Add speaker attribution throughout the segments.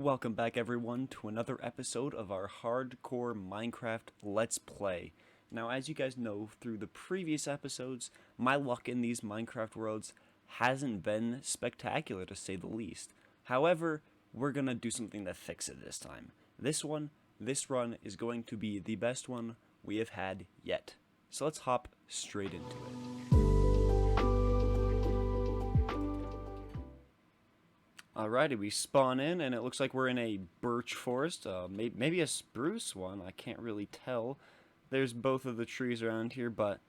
Speaker 1: Welcome back everyone to another episode of our hardcore Minecraft Let's Play. Now as you guys know through the previous episodes, my luck in these Minecraft worlds hasn't been spectacular to say the least. However, we're gonna do something to fix it this time. This run is going to be the best one we have had yet. So let's hop straight into it. Alrighty, we spawn in, and it looks like we're in a birch forest, maybe a spruce one, I can't really tell. There's both of the trees around here, but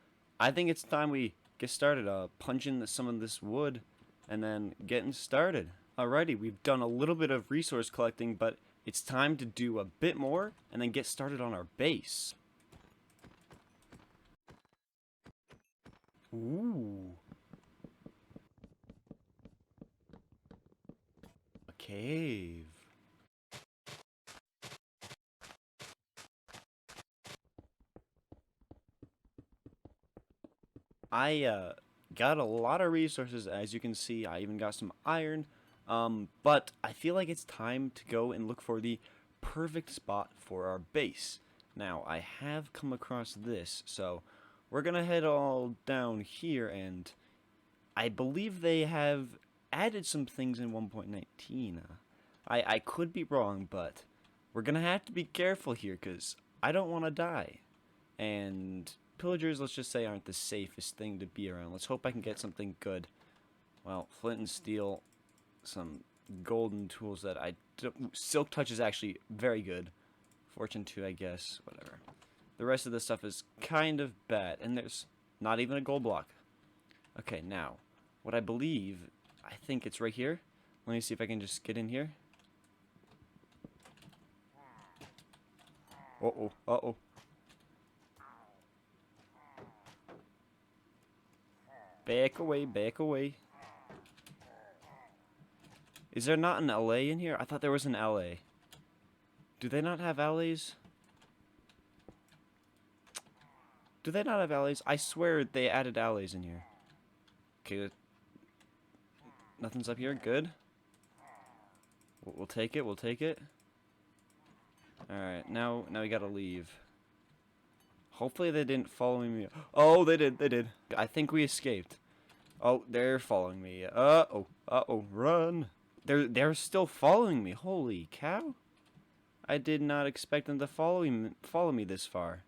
Speaker 1: I think it's time we get started, punching some of this wood, and then getting started. Alrighty, we've done a little bit of resource collecting, but it's time to do a bit more, and then get started on our base. Ooh. Cave. I got a lot of resources, as you can see. I even got some iron. But I feel like it's time to go and look for the perfect spot for our base. Now, I have come across this, so we're gonna head all down here, and I believe they have added some things in 1.19. I could be wrong, but we're gonna have to be careful here, because I don't want to die. And pillagers, let's just say, aren't the safest thing to be around. Let's hope I can get something good. Well, flint and steel, some golden tools that I don't... Silk touch is actually very good. Fortune 2, I guess, whatever. The rest of this stuff is kind of bad, and there's not even a gold block. Okay, now, what I believe, I think it's right here. Let me see if I can just get in here. Uh-oh, uh-oh. Back away, back away. Is there not an LA in here? I thought there was an LA. Do they not have LAs? Do they not have LAs? I swear they added LAs in here. Okay, nothing's up here. Good. We'll take it, we'll take it. Alright, now we gotta leave. Hopefully they didn't follow me. Oh, they did, they did. I think we escaped. Oh, they're following me. Uh-oh, uh-oh, run. They're still following me. Holy cow. I did not expect them to follow me this far.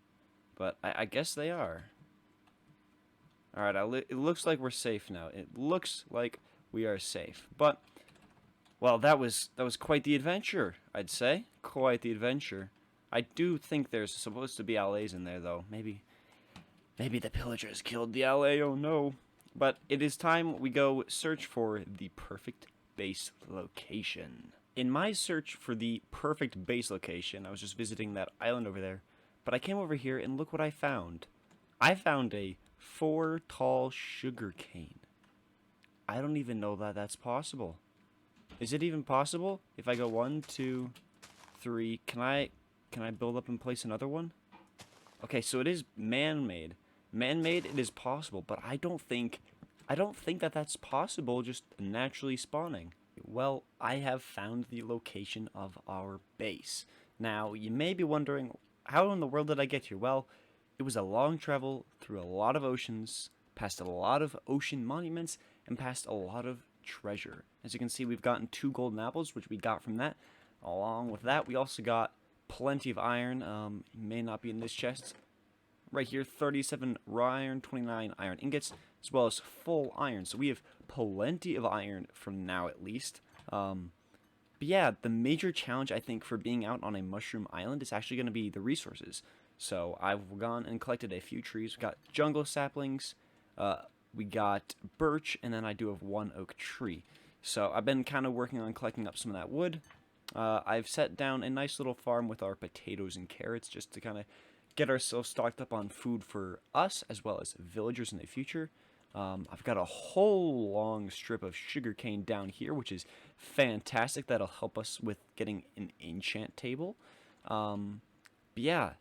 Speaker 1: But I guess they are. Alright, it looks like we're safe now. It looks like we are safe. But, well, that was quite the adventure, I'd say. Quite the adventure. I do think there's supposed to be LAs in there, though. Maybe the pillagers killed the LA, oh no. But it is time we go search for the perfect base location. In my search for the perfect base location, I was just visiting that island over there, but I came over here and look what I found. I found a 4 tall sugar cane. I don't even know that that's possible. Is it even possible? If I go 1, 2, 3, can I build up and place another one? Okay, so it is man-made. Man-made, it is possible, but I don't think that that's possible just naturally spawning. Well, I have found the location of our base. Now, you may be wondering, how in the world did I get here? Well, it was a long travel through a lot of oceans, past a lot of ocean monuments, and past a lot of treasure. As you can see, we've gotten 2 golden apples, which we got from that. Along with that, we also got plenty of iron. May not be in this chest. Right here, 37 raw iron, 29 iron ingots, as well as full iron. So we have plenty of iron from now, at least. But yeah, the major challenge, I think, for being out on a mushroom island is actually going to be the resources. So I've gone and collected a few trees. We got jungle saplings, we got birch, and then I do have 1 oak tree. So I've been kind of working on collecting up some of that wood. I've set down a nice little farm with our potatoes and carrots just to kind of get ourselves stocked up on food for us as well as villagers in the future. I've got a whole long strip of sugarcane down here, which is fantastic. That'll help us with getting an enchant table. But yeah,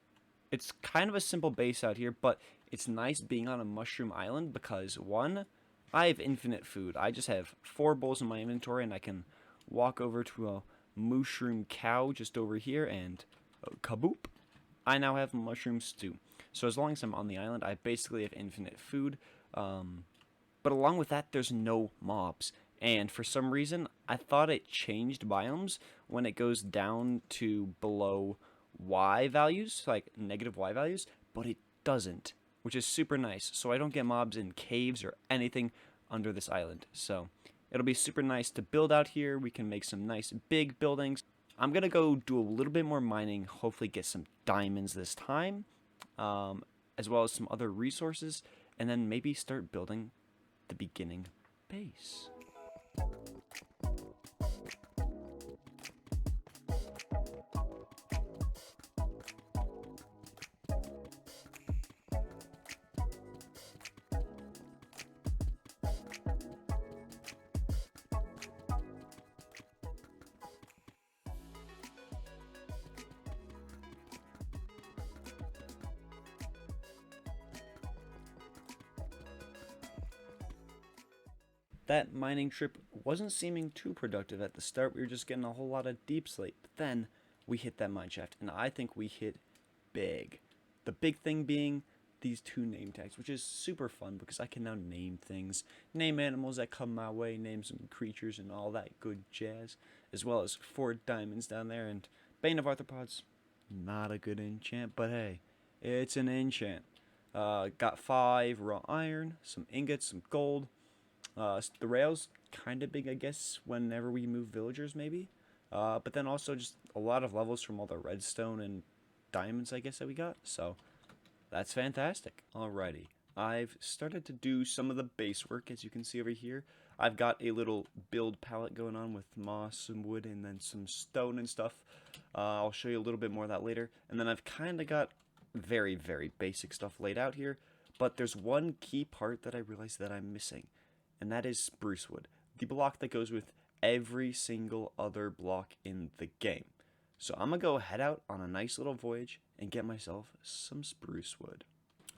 Speaker 1: it's kind of a simple base out here, but it's nice being on a mushroom island because, one, I have infinite food. I just have 4 bowls in my inventory, and I can walk over to mushroom cow just over here, and kaboop, I now have mushroom stew. So as long as I'm on the island, I basically have infinite food. But along with that, there's no mobs. And for some reason, I thought it changed biomes when it goes down to below Y values, like negative Y values, but it doesn't, which is super nice. So I don't get mobs in caves or anything under this island. So it'll be super nice to build out here. We can make some nice big buildings. I'm going to go do a little bit more mining, hopefully get some diamonds this time, as well as some other resources, and then maybe start building the beginning base. That mining trip wasn't seeming too productive at the start. We were just getting a whole lot of deep slate. But then we hit that mine shaft, and I think we hit big. The big thing being these two name tags, which is super fun because I can now name things, name animals that come my way, name some creatures and all that good jazz, as well as 4 diamonds down there, and Bane of Arthropods, not a good enchant, but hey, it's an enchant. Got 5 raw iron, some ingots, some gold. The rail's kind of big, I guess, whenever we move villagers, maybe. But then also just a lot of levels from all the redstone and diamonds, I guess, that we got. So that's fantastic. Alrighty. I've started to do some of the base work, as you can see over here. I've got a little build palette going on with moss, some wood, and then some stone and stuff. I'll show you a little bit more of that later. And then I've kind of got very, very basic stuff laid out here. But there's one key part that I realized that I'm missing, and that is spruce wood, the block that goes with every single other block in the game. So I'm gonna go head out on a nice little voyage and get myself some spruce wood.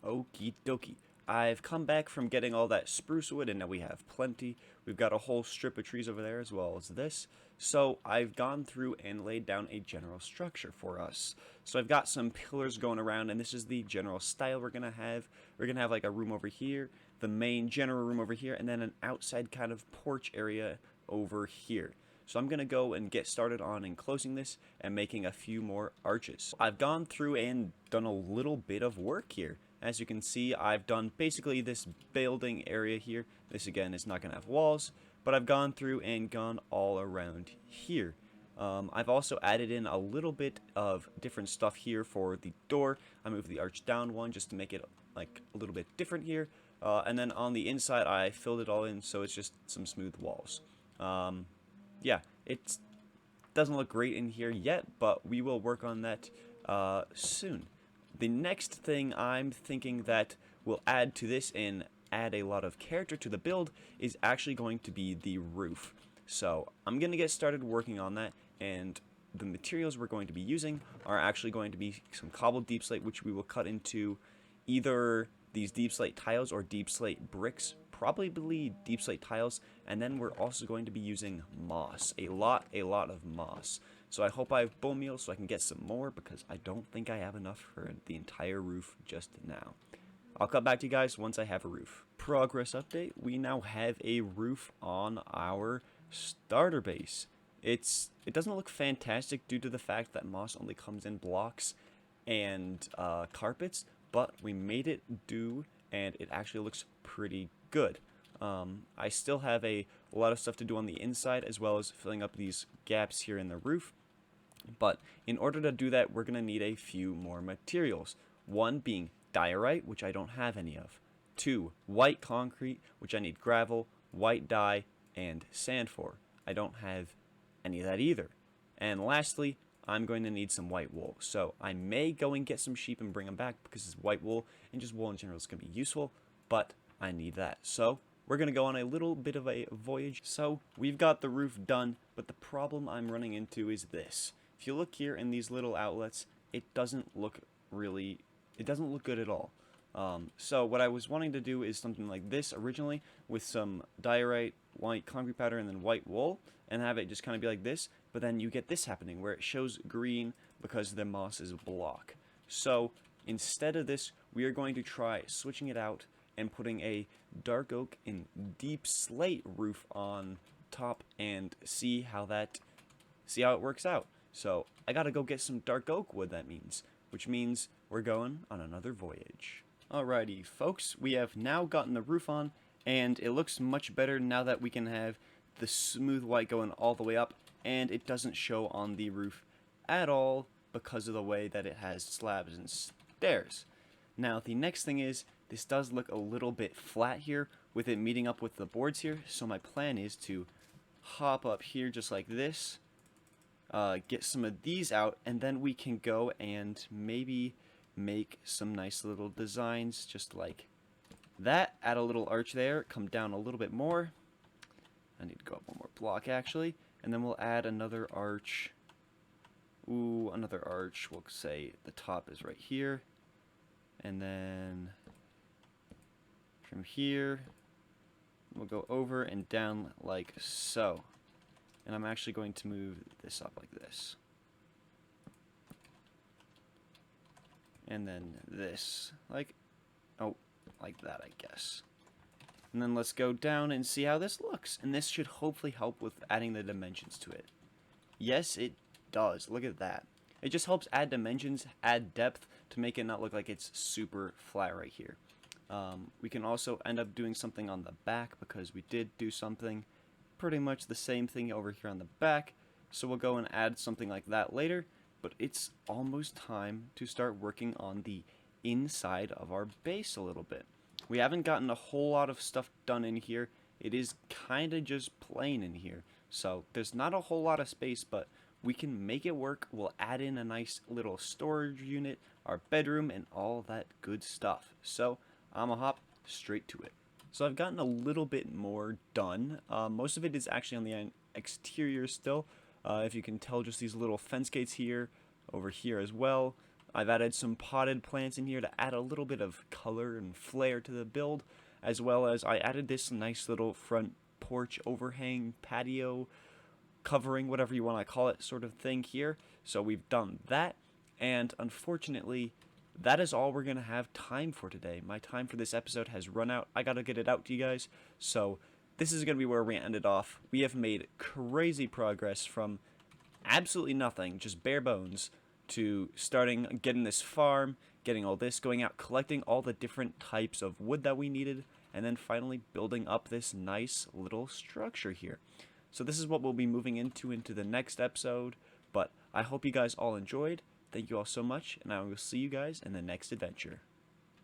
Speaker 1: Okie dokie. I've come back from getting all that spruce wood, and now we have plenty. We've got a whole strip of trees over there as well as this. So I've gone through and laid down a general structure for us. So I've got some pillars going around, and this is the general style we're gonna have. We're gonna have like a room over here, the main general room over here, and then an outside kind of porch area over here. So I'm gonna go and get started on enclosing this and making a few more arches. I've gone through and done a little bit of work here. As you can see, I've done basically this building area here. This again is not gonna have walls, but I've gone through and gone all around here. I've also added in a little bit of different stuff here for the door. I moved the arch down one just to make it like a little bit different here. And then on the inside, I filled it all in, so it's just some smooth walls. Yeah, it doesn't look great in here yet, but we will work on that soon. The next thing I'm thinking that will add to this and add a lot of character to the build is actually going to be the roof. So I'm going to get started working on that, and the materials we're going to be using are actually going to be some cobbled deep slate, which we will cut into either these deep slate tiles or deep slate bricks, probably deep slate tiles, and then we're also going to be using moss, a lot of moss. So I hope I have bone meal so I can get some more, because I don't think I have enough for the entire roof just now. I'll cut back to you guys once I have a roof. Progress update, we now have a roof on our starter base. It doesn't look fantastic due to the fact that moss only comes in blocks and carpets, but we made it do, and it actually looks pretty good. I still have a lot of stuff to do on the inside, as well as filling up these gaps here in the roof. But in order to do that, we're going to need a few more materials. One being diorite, which I don't have any of. 2, white concrete, which I need gravel, white dye, and sand for. I don't have any of that either. And lastly, I'm going to need some white wool. So I may go and get some sheep and bring them back, because this white wool and just wool in general is going to be useful, but I need that. So we're going to go on a little bit of a voyage. So we've got the roof done, but the problem I'm running into is this. If you look here in these little outlets, it doesn't look good at all. So what I was wanting to do is something like this originally, with some diorite, white concrete powder, and then white wool, and have it just kind of be like this, but then you get this happening where it shows green because the moss is block. So instead of this, we are going to try switching it out and putting a dark oak and deep slate roof on top and see how it works out. So I gotta go get some dark oak wood, that means, which means we're going on another voyage. Alrighty, folks, we have now gotten the roof on, and it looks much better now that we can have the smooth white going all the way up, and it doesn't show on the roof at all because of the way that it has slabs and stairs. Now, the next thing is, this does look a little bit flat here with it meeting up with the boards here, so my plan is to hop up here just like this, get some of these out, and then we can go and maybe make some nice little designs just like that. Add a little arch there, come down a little bit more. I need to go up one more block actually, and then we'll add another arch. Ooh, another arch. We'll say the top is right here, and then from here we'll go over and down like so. And I'm actually going to move this up like this. And then this, like that, I guess. And then let's go down and see how this looks. And this should hopefully help with adding the dimensions to it. Yes, it does. Look at that. It just helps add dimensions, add depth to make it not look like it's super flat right here. We can also end up doing something on the back because we did do something pretty much the same thing over here on the back. So we'll go and add something like that later. But it's almost time to start working on the inside of our base a little bit. We haven't gotten a whole lot of stuff done in here. It is kind of just plain in here. So there's not a whole lot of space, but we can make it work. We'll add in a nice little storage unit, our bedroom, and all that good stuff. So I'm gonna hop straight to it. So I've gotten a little bit more done. Most of it is actually on the exterior still. If you can tell, just these little fence gates here, over here as well. I've added some potted plants in here to add a little bit of color and flair to the build, as well as I added this nice little front porch overhang patio covering, whatever you want to call it, sort of thing here. So we've done that, and unfortunately, that is all we're going to have time for today. My time for this episode has run out. I got to get it out to you guys, so this is going to be where we ended off. We have made crazy progress from absolutely nothing, just bare bones, to starting getting this farm, getting all this, going out, collecting all the different types of wood that we needed, and then finally building up this nice little structure here. So this is what we'll be moving into the next episode, but I hope you guys all enjoyed. Thank you all so much, and I will see you guys in the next adventure.